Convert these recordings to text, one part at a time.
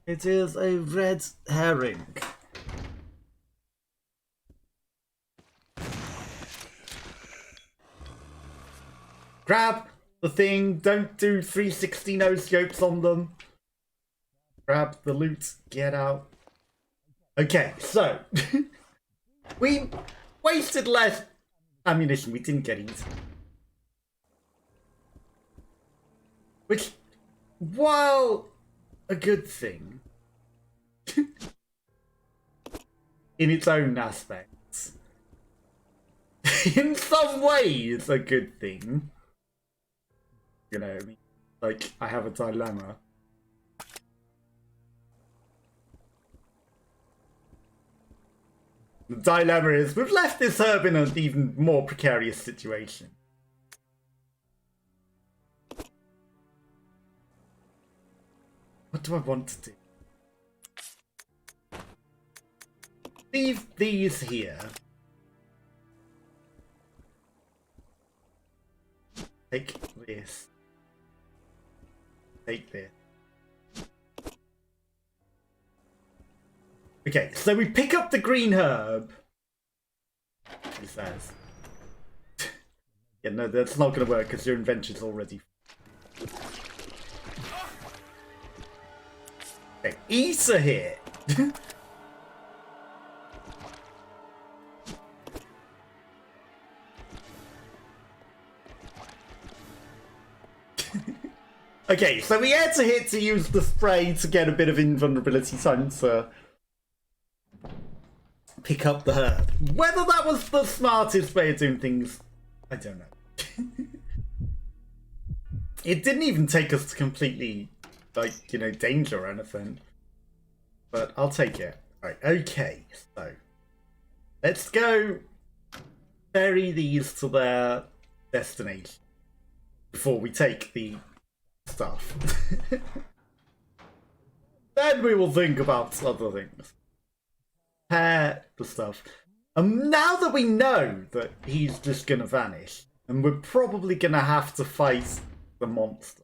It is a red herring. Grab the thing, don't do 360 no scopes on them. Grab the loot, get out. Okay, so we wasted less ammunition, we didn't get it. Which, while a good thing, in its own aspects, in some ways a good thing. You know, like, I have a dilemma. The dilemma is we've left this herb in an even more precarious situation. What do I want to do? Leave these here. Take this. Take this. Okay, so we pick up the green herb. He says. Yeah, no, that's not going to work because your inventory's already. Okay, eat a hit. Okay, so we had to hit to use the spray to get a bit of invulnerability time to pick up the herb. Whether that was the smartest way of doing things, I don't know. It didn't even take us to completely, like, you know, danger or anything. But I'll take it. Right, okay, so let's go ferry these to their destination before we take the stuff. Then we will think about other things. Pair the stuff. Now that we know that he's just gonna vanish, and we're probably gonna have to fight the monster.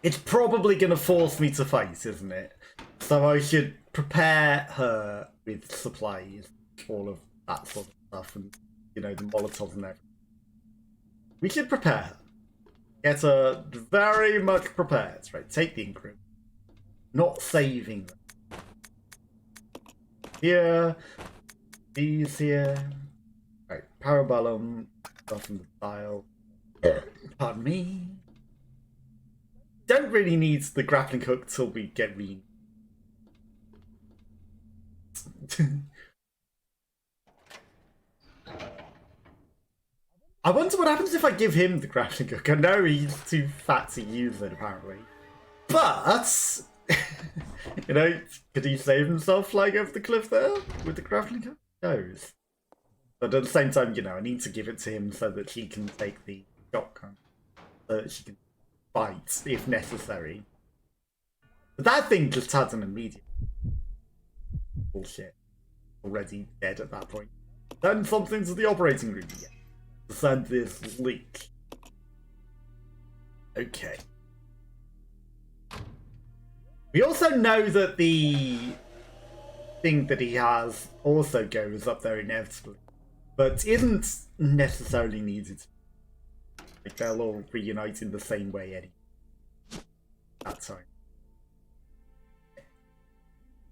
It's probably gonna force me to fight, isn't it? So I should prepare her with supplies, all of that sort of stuff, and, you know, the Molotovs and everything. We should prepare her. Get her very much prepared. Right, take the increment. Not saving them. Here. These here. Right, Parabellum. Stuff in the dial. Pardon me. Don't really need the grappling hook till we get re. I wonder what happens if I give him the grappling hook. I know he's too fat to use it, apparently. But, you know, could he save himself flying over the cliff there with the grappling hook? Who knows? But at the same time, you know, I need to give it to him so that she can take the shotgun. So that she can fight if necessary. But that thing just had an immediate bullshit. Already dead at that point. Send something to the operating room again. Send this leak. Okay. We also know that the thing that he has also goes up there inevitably, but isn't necessarily needed. Like, they'll all reunite in the same way anyway. That time.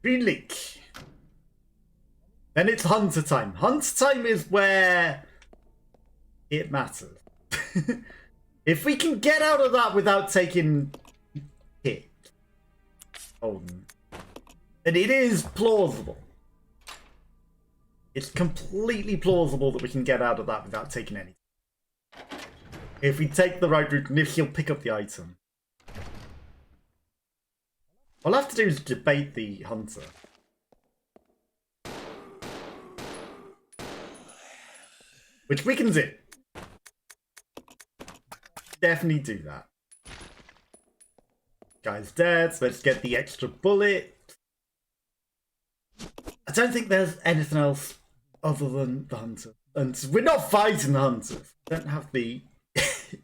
Green leak. Then it's hunter time. Hunter time is where it matters. If we can get out of that without taking hit, then it is plausible. It's completely plausible that we can get out of that without taking any. If we take the right route and if she'll pick up the item. All I have to do is debate the hunter. Which we can do. Definitely do that. Guy's dead, so let's get the extra bullet. I don't think there's anything else other than the hunter. And we're not fighting the hunters. We don't have the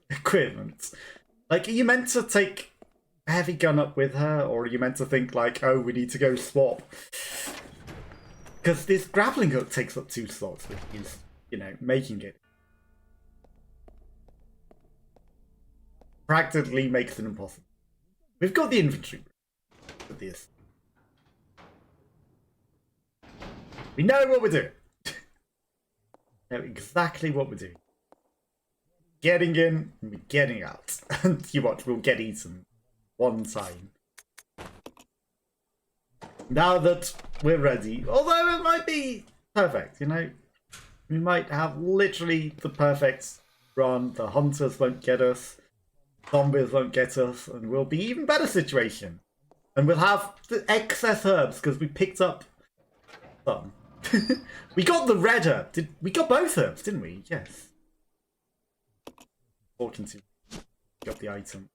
equipment. Like, are you meant to take a heavy gun up with her, or are you meant to think like, oh, we need to go swap? Because this grappling hook takes up 2 slots, which is, you know, making it. Practically makes it impossible. We've got the infantry for this. We know what we're doing. Know exactly what we're doing. Getting in and we're getting out. And you watch, we'll get eaten one time. Now that we're ready, although it might be perfect, you know, we might have literally the perfect run. The hunters won't get us, zombies won't get us, and we'll be even better situation. And we'll have the excess herbs because we picked up some. We got the red herb. We got both herbs, didn't we? Yes. Talking to, got the item.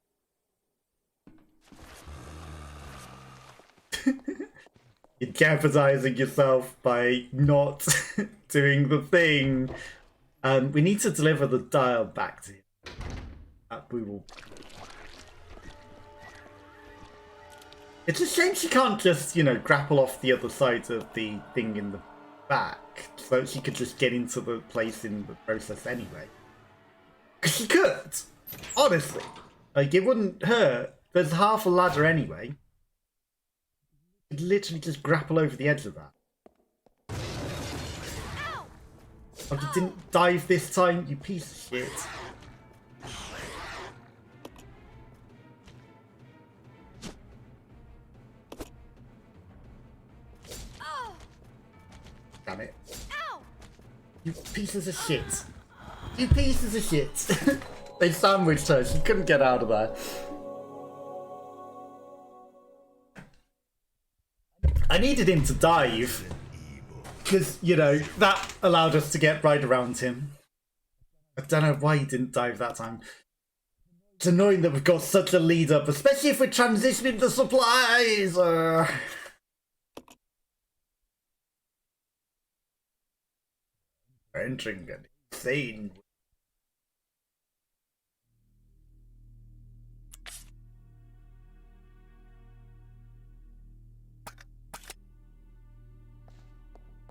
You're jeopardizing yourself by not doing the thing. We need to deliver the dial back to him. We will. It's a shame she can't just, you know, grapple off the other side of the thing in the back, so she could just get into the place in the process anyway. Because she could, honestly. Like, it wouldn't hurt. There's half a ladder anyway. You could literally just grapple over the edge of that. Oh, you didn't dive this time, you piece of shit. Damn it. You pieces of shit. You pieces of shit. They sandwiched her, she couldn't get out of there. I needed him to dive. Because, you know, that allowed us to get right around him. I don't know why he didn't dive that time. It's annoying that we've got such a lead up, especially if we're transitioning to supplies. We're entering an insane.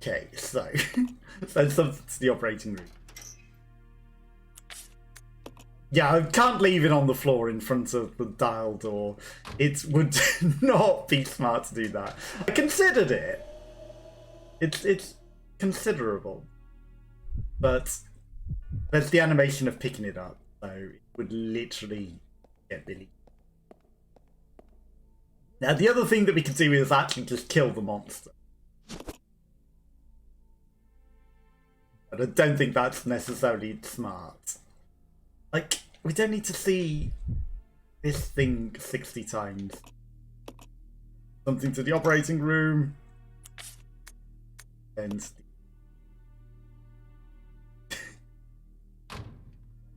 Okay, so send something to the operating room. Yeah, I can't leave it on the floor in front of the dial door. It would not be smart to do that. I considered it. It's considerable, but there's the animation of picking it up, so it would literally get Billy. Now, the other thing that we could do is actually just kill the monster. But I don't think that's necessarily smart. Like, we don't need to see this thing 60 times. Something to the operating room. And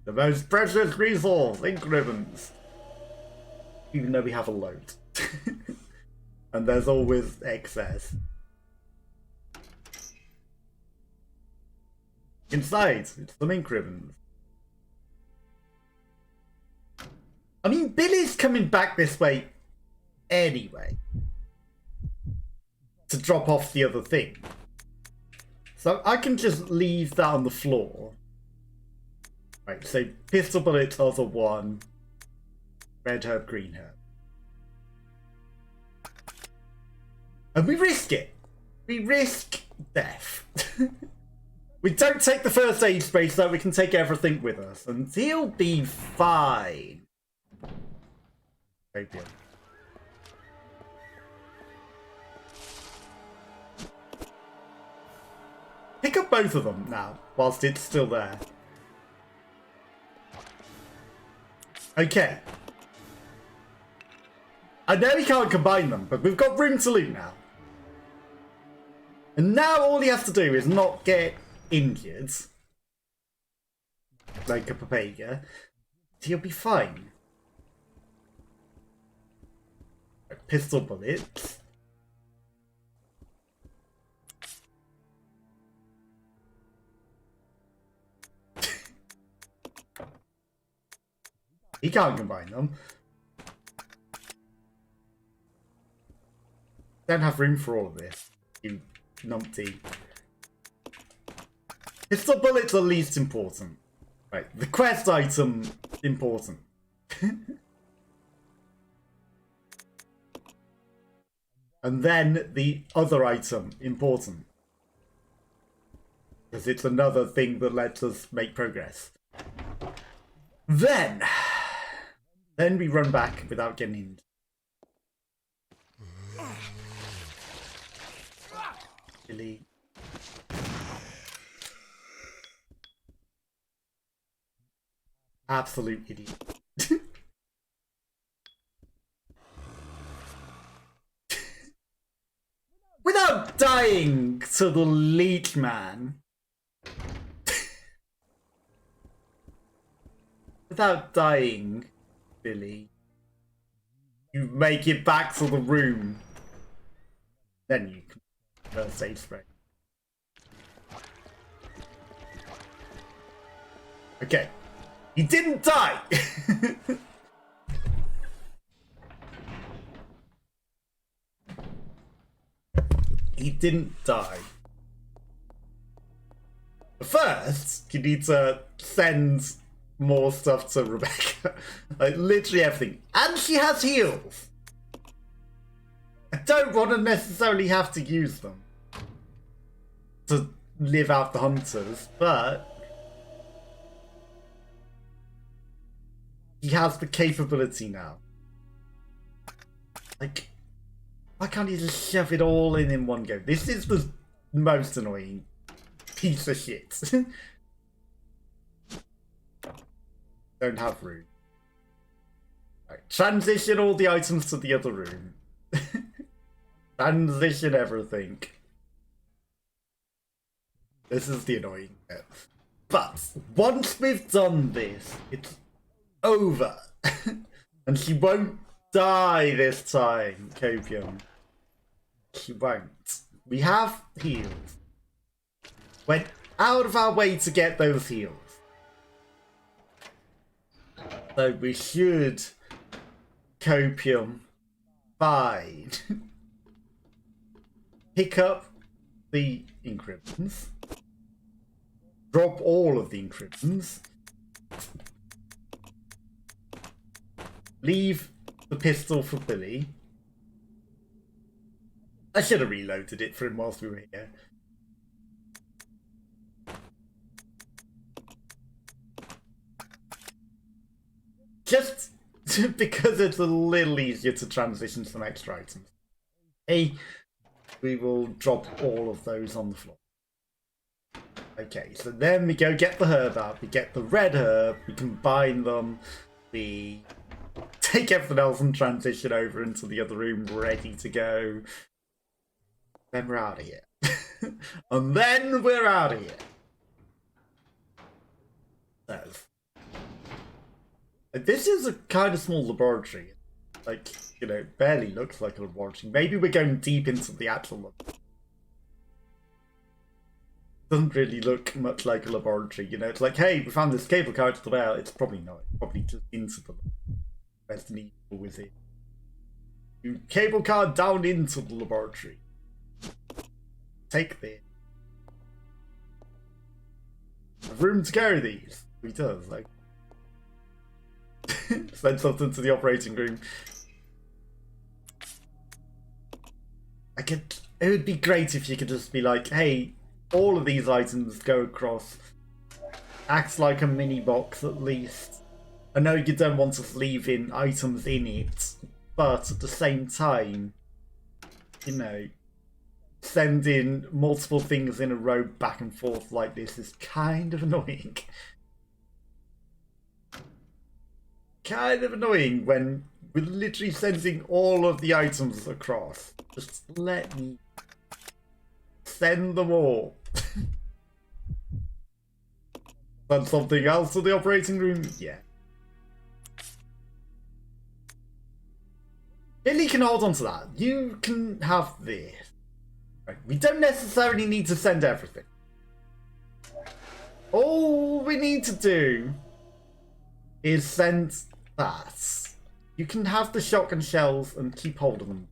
the most precious resource, ink ribbons. Even though we have a load. And there's always excess. Inside, it's some ink ribbons. I mean, Billy's coming back this way anyway. To drop off the other thing. So I can just leave that on the floor. Right, so pistol bullets are the 1. Red herb, green herb. And we risk it. We risk death. We don't take the first aid spray so we can take everything with us. And he'll be fine. Opium. Pick up both of them now, whilst it's still there. Okay. I know he can't combine them, but we've got room to loot now. And now all he has to do is not get injured. Like a Papega. He'll be fine. Pistol bullets. He can't combine them. Don't have room for all of this, you numpty. Pistol bullets are least important. Right, the quest item, important. And then the other item, important. Because it's another thing that lets us make progress. Then we run back without getting in. Really? Absolute idiot. Without dying to the leech man. Without dying, Billy. You make it back to the room. Then you can first aid spray. Okay. He didn't die! He didn't die. First, you need to send more stuff to Rebecca. Like, literally everything. And she has heals. I don't want to necessarily have to use them to live out the hunters, but he has the capability now. Like, why can't he just shove it all in one go? This is the most annoying piece of shit. Don't have room. Right, transition all the items to the other room. Transition everything. This is the annoying bit. But once we've done this, it's over. And she won't die this time, Copium. She won't. We have heals. Went out of our way to get those heals. So we should Copium fine. Pick up the encryptions. Drop all of the encryptions. Leave the pistol for Billy. I should have reloaded it for him whilst we were here. Just because it's a little easier to transition some extra items. Hey, we will drop all of those on the floor. Okay, so then we go get the herb out, we get the red herb, we combine them, we take everything else and transition over into the other room, ready to go. Then we're out of here. And then we're out of here. So, this is a kind of small laboratory. Like, you know, barely looks like a laboratory. Maybe we're going deep into the actual lab. Doesn't really look much like a laboratory, you know. It's like, hey, we found this cable car to the well. It's probably not. It's probably just into the Resident Evil with it. You cable car down into the laboratory. Take this. Room to carry these. He does, like. Send something to the operating room. It would be great if you could just be like, hey, all of these items go across. Acts like a mini box at least. I know you don't want us leaving items in it, but at the same time, you know, sending multiple things in a row back and forth like this is kind of annoying. Kind of annoying when we're literally sending all of the items across. Just let me send them all. Send something else to the operating room? Yeah. Billy can hold on to that. You can have this. Right. We don't necessarily need to send everything. All we need to do is send that, you can have the shotgun shells and keep hold of them.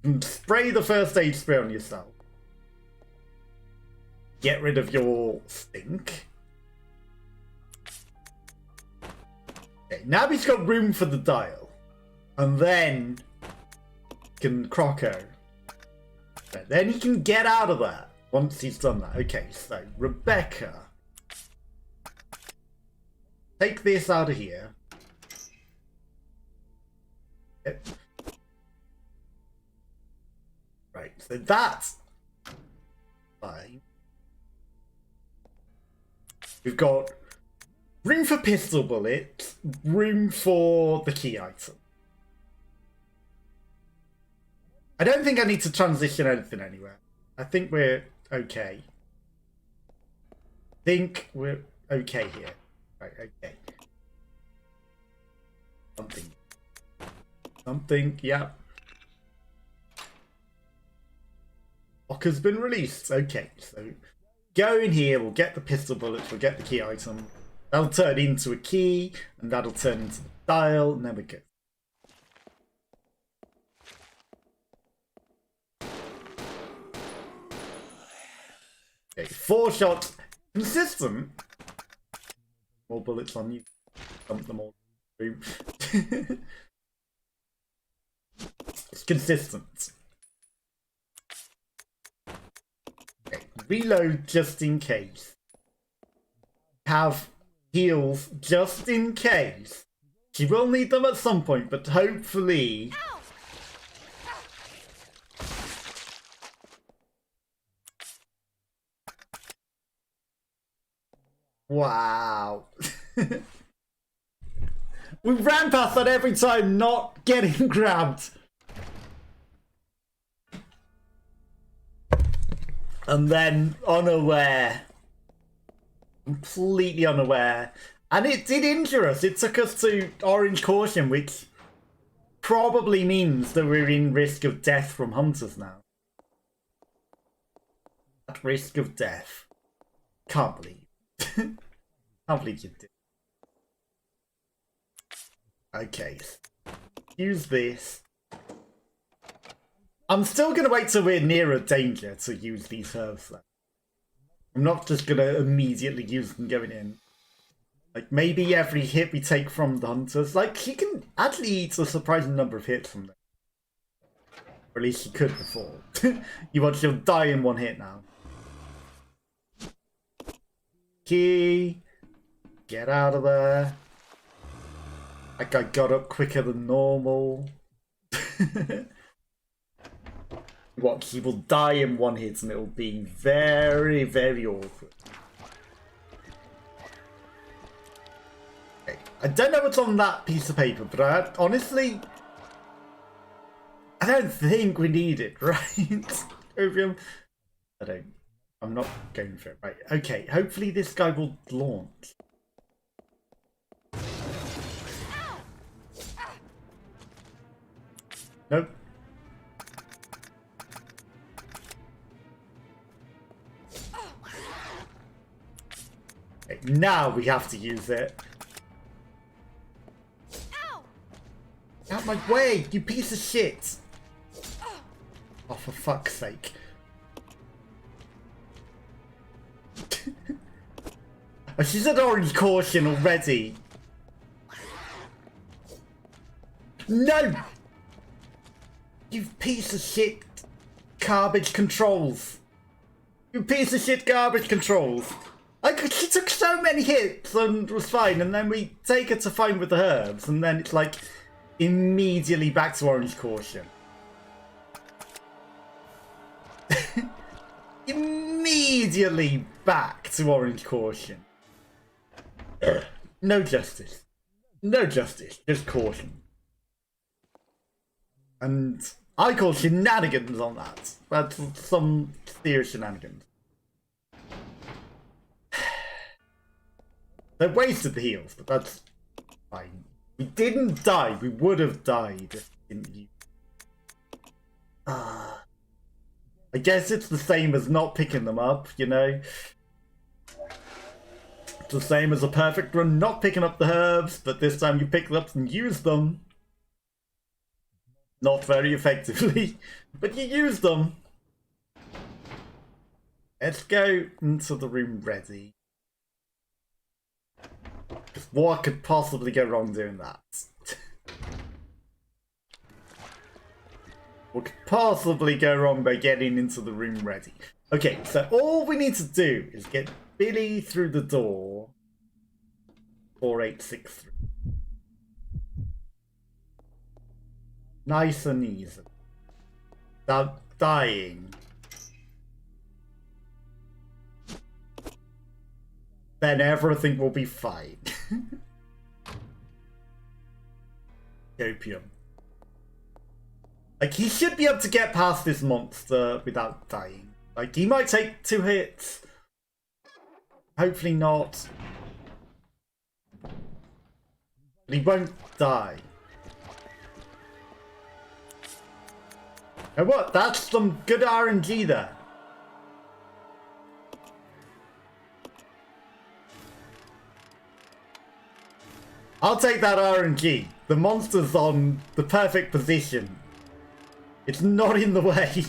And spray the first aid spray on yourself. Get rid of your stink. Okay, now he's got room for the dial. And then can Croco. Then he can get out of there once he's done that. Okay, so Rebecca. Take this out of here. Yep. Right, so that's fine. We've got room for pistol bullets, room for the key item. I don't think I need to transition anything anywhere. I think we're okay. Think we're okay here. Right, okay. Something, yeah. Locker's been released. Okay, so go in here, we'll get the pistol bullets, we'll get the key item. That'll turn into a key, and that'll turn into the dial, and there we go. Okay, 4 shots. Consistent. More bullets on you. Dump them all. It's consistent. Okay, reload just in case. Have heals just in case. She will need them at some point, but hopefully... Wow. We ran past that every time, not getting grabbed. And then unaware. Completely unaware. And it did injure us. It took us to orange caution, which probably means that we're in risk of death from hunters now. At risk of death. Can't believe. Can't believe you did. Okay. Use this. I'm still going to wait till we're nearer danger to use these herbs though. I'm not just going to immediately use them going in. Like, maybe every hit we take from the hunters. Like, she can actually eat a surprising number of hits from them. Or at least she could before. You watch, she'll die in 1 hit now. Key. Get out of there. Like, I got up quicker than normal. What, he will die in 1 hit and it will be very, very awkward. Okay. I don't know what's on that piece of paper, but honestly, I don't think we need it, right? Opium? I'm not going for it. Right, okay, hopefully this guy will launch. Nope. Okay, now we have to use it. Out of my way, you piece of shit! Oh, for fuck's sake. Oh, she's at orange caution already. No! You piece of shit garbage controls. You piece of shit garbage controls. She took so many hits and was fine, and then we take her to find with the herbs, and then it's like immediately back to orange caution. Immediately back to orange caution. No justice. No justice, just caution. And I call shenanigans on that. That's some serious shenanigans. They wasted the heals, but that's fine. We didn't die. We would have died if we didn't use. I guess it's the same as not picking them up, you know? the same as a perfect run, not picking up the herbs, but this time you pick them up and use them. Not very effectively, but you use them. Let's go into the room ready. Because what could possibly go wrong doing that? What could possibly go wrong by getting into the room ready? Okay, so all we need to do is get Billy through the door. 4863. Nice and easy. Without dying. Then everything will be fine. Opium. Like, he should be able to get past this monster without dying. Like, he might take 2 hits. Hopefully not. But he won't die. And what? That's some good RNG there. I'll take that RNG. The monster's on the perfect position. It's not in the way.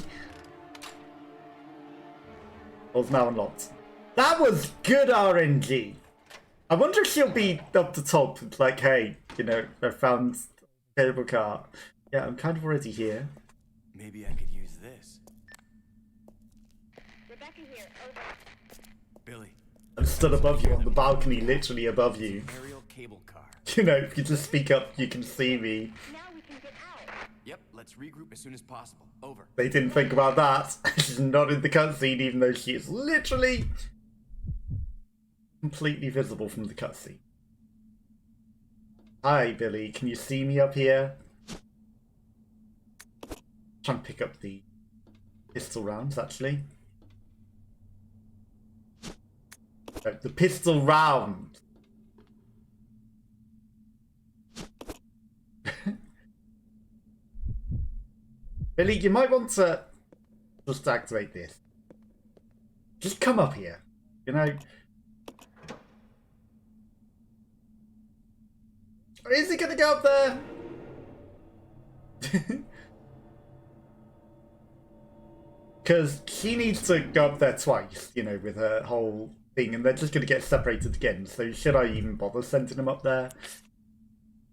It's now unlocked. That was good RNG. I wonder if she'll be up the top. It's like, hey, you know, I found a cable car. Yeah, I'm kind of already here. Maybe I could use this. Rebecca here. Over. Billy. I'm stood above you on the balcony, literally above you. Aerial cable car. You know, if you just speak up, you can see me. Now we can get out. Yep, let's regroup as soon as possible. Over. They didn't think about that. She's not in the cutscene, even though she is literally completely visible from the cutscene. Hi, Billy. Can you see me up here? Try and pick up the pistol rounds, actually. No, the pistol round. Billy, you might want to just activate this. Just come up here, you know. Or is he gonna go up there? Because she needs to go up there twice, you know, with her whole thing, and they're just gonna get separated again. So should I even bother sending them up there?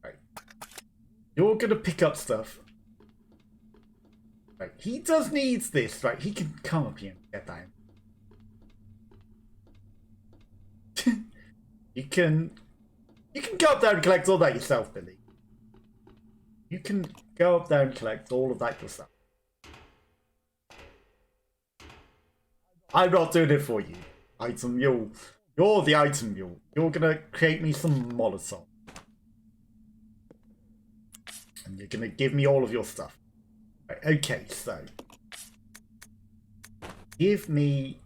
Right. You're gonna pick up stuff. Right. He does need this, right? He can come up here and get down. You can go up there and collect all that yourself, Billy. You can go up there and collect all of that yourself. I'm not doing it for you. Item mule. You're the item mule. You're gonna create me some Molotov. And you're gonna give me all of your stuff. Right, okay, so. Give me...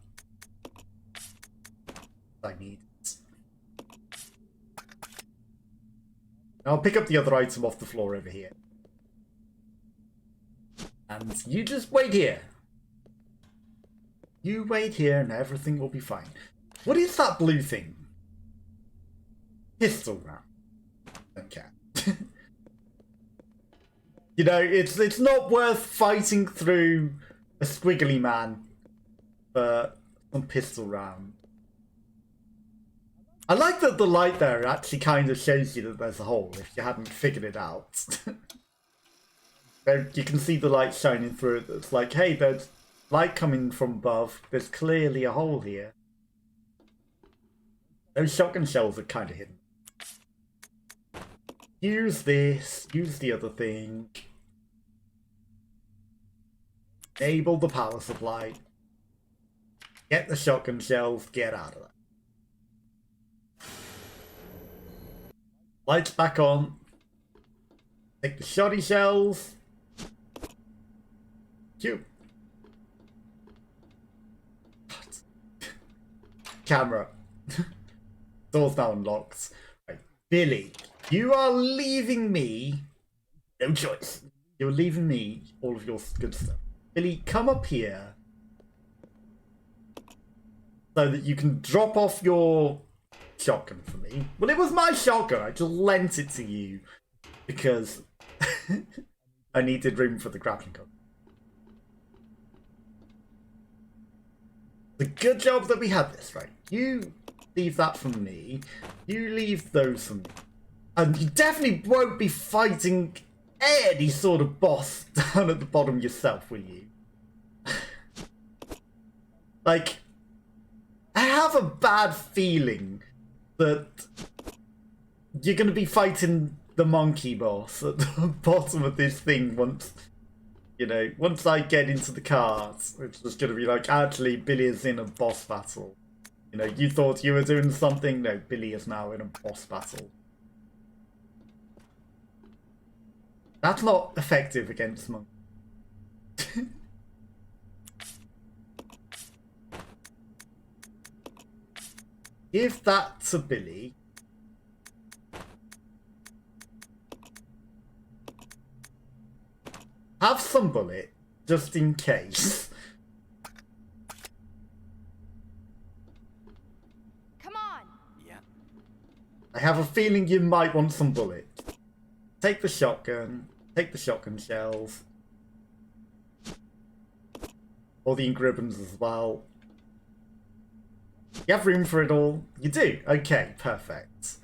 I need it. I'll pick up the other item off the floor over here. And you just wait here. You wait here and everything will be fine. What is that blue thing? Pistol round. Okay. You know, it's not worth fighting through a squiggly man for some pistol round. I like that the light there actually kind of shows you that there's a hole if you hadn't figured it out. There, you can see the light shining through it. It's like, hey, there's light coming from above. There's clearly a hole here. Those shotgun shells are kind of hidden. Use this. Use the other thing. Enable the power supply. Get the shotgun shells. Get out of there. Lights back on. Take the shoddy shells. Cute. Camera. Door's now unlocked. Right. Billy, you are leaving me. No choice. You're leaving me all of your good stuff. Billy, come up here. So that you can drop off your shotgun for me. Well, it was my shotgun. I just lent it to you because I needed room for the grappling hook. The good job that we had this, right? You leave that for me. You leave those for me. And you definitely won't be fighting any sort of boss down at the bottom yourself, will you? Like, I have a bad feeling that you're going to be fighting the monkey boss at the bottom of this thing once, you know, once I get into the cards. It's just going to be like, actually, Billy is in a boss battle. You know, you thought you were doing something. No, Billy is now in a boss battle. That's not effective against monkeys. Give that to Billy. Have some bullet, just in case. Come on. Yeah. I have a feeling you might want some bullet. Take the shotgun. Take the shotgun shells. All the ingredients as well. You have room for it all? You do? Okay, perfect.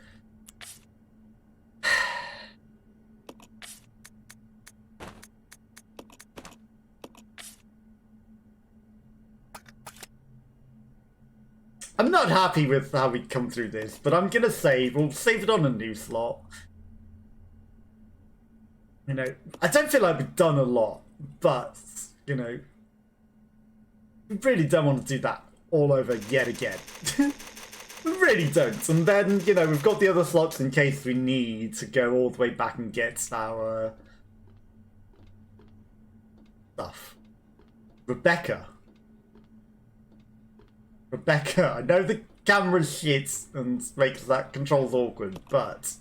I'm not happy with how we come through this, but I'm gonna save. We'll save it on a new slot. You know, I don't feel like we've done a lot, but, you know, we really don't want to do that all over yet again. We really don't. And then, you know, we've got the other slots in case we need to go all the way back and get our stuff. Rebecca, I know the camera's shit and makes that controls awkward, but,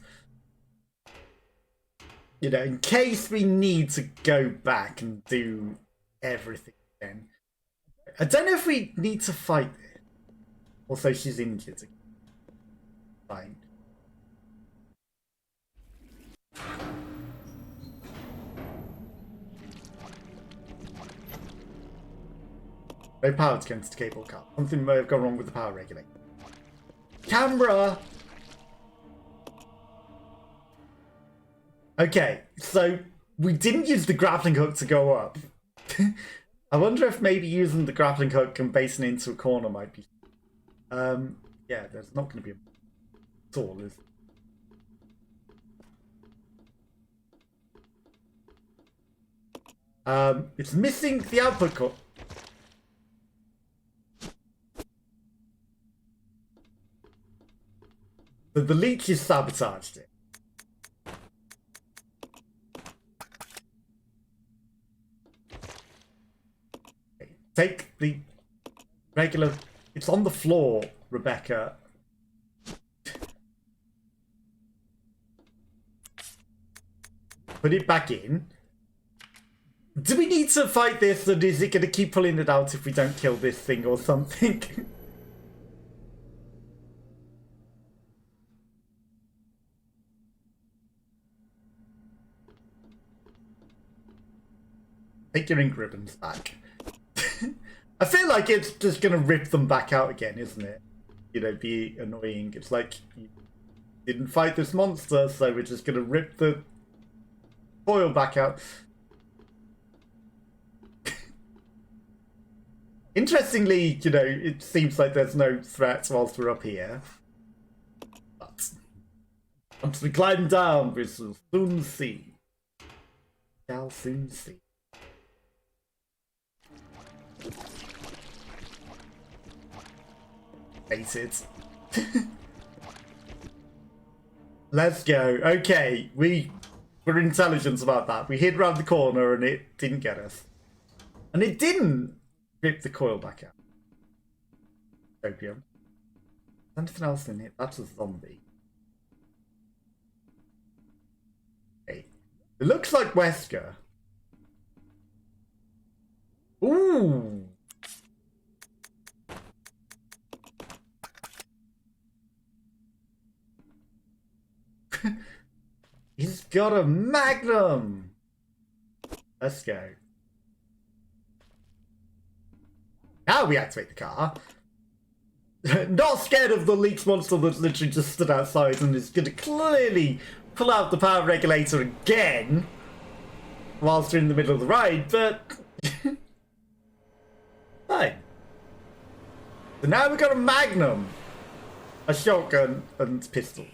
you know, in case we need to go back and do everything again. I don't know if we need to fight it. Also, she's injured. Fine. No power to go into the cable car. Something may have gone wrong with the power regulator. Camera! Okay, so we didn't use the grappling hook to go up. I wonder if maybe using the grappling hook and basing it into a corner might be... yeah, there's not going to be a tool, is there? It's missing the output cord. The leech has sabotaged it. Okay, take the regular... It's on the floor, Rebecca. Put it back in. Do we need to fight this, and is it going to keep pulling it out if we don't kill this thing or something? Take your ink ribbons back. I feel like it's just going to rip them back out again, isn't it? You know, be annoying. It's like, you didn't fight this monster, so we're just going to rip the foil back out. Interestingly, you know, it seems like there's no threats whilst we're up here. But once we climb down, we shall soon see. Shall soon see. Baited. Let's go. Okay, we were intelligent about that. We hid around the corner and it didn't get us. And it didn't rip the coil back out. Opium. Anything else in it? That's a zombie. Okay. It looks like Wesker. Ooh. He's got a Magnum! Let's go. Now we activate the car. Not scared of the leech monster that's literally just stood outside and is going to clearly pull out the power regulator again whilst we're in the middle of the ride, but fine. So now we've got a Magnum, a shotgun, and pistol.